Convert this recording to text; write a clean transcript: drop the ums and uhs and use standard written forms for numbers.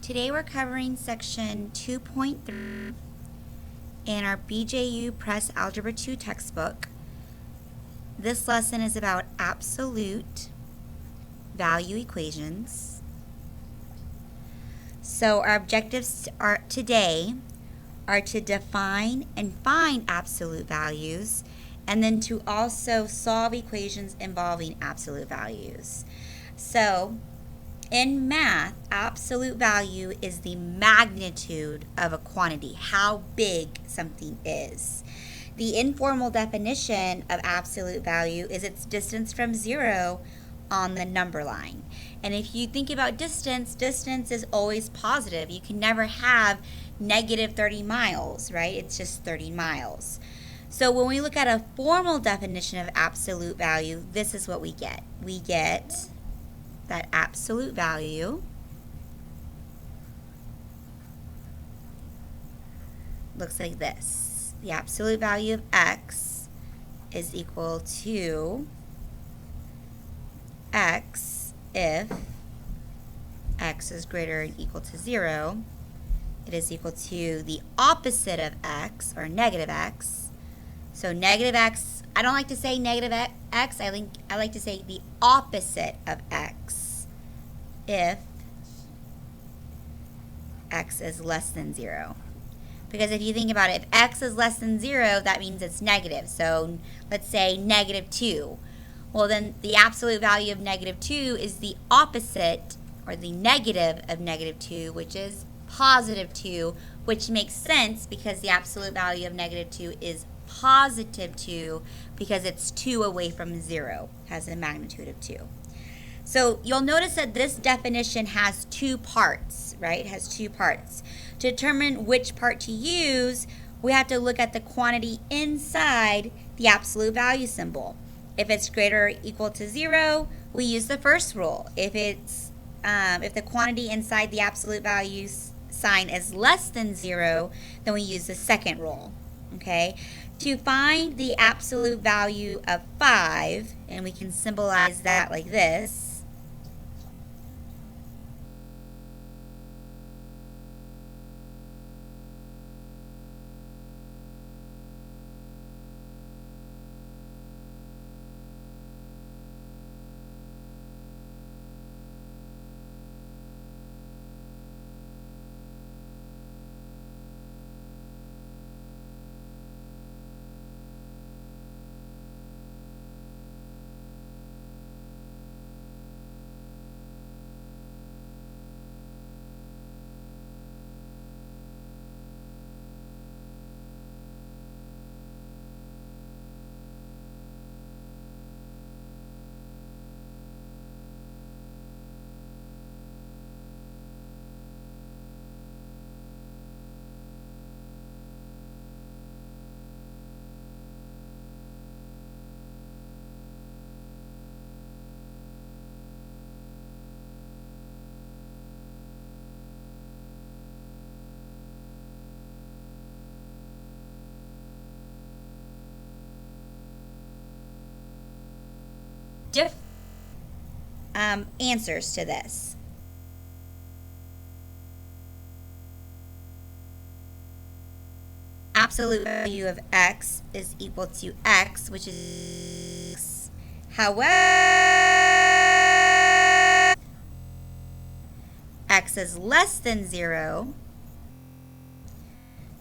Today we're covering section 2.3 in our BJU Press Algebra 2 textbook. This lesson is about absolute value equations. So our objectives today are to define and find absolute values, and then to also solve equations involving absolute values. So in math, absolute value is the magnitude of a quantity, how big something is. The informal definition of absolute value is its distance from zero on the number line. And if you think about distance is always positive. You can never have negative 30 miles, right? It's just 30 miles. So when we look at a formal definition of absolute value, this is what we get. We get that absolute value looks like this. The absolute value of x is equal to x if x is greater than or equal to 0. It is equal to the opposite of x, or negative x. So negative x, I don't like to say negative x, I like to say the opposite of x if x is less than 0. Because if you think about it, if x is less than 0, that means it's negative. So let's say negative 2. Well, then the absolute value of negative 2 is the opposite, or the negative of negative 2, which is positive 2, which makes sense because the absolute value of negative 2 is positive 2 because it's 2 away from 0, has a magnitude of 2. So you'll notice that this definition has two parts, right? It has two parts. To determine which part to use, we have to look at the quantity inside the absolute value symbol. If it's greater or equal to 0, we use the first rule. If the quantity inside the absolute value sign is less than 0, then we use the second rule. Okay? To find the absolute value of 5, and we can symbolize that like this. Answers to this. Absolute value of x is equal to x, which is x. However, x is less than 0,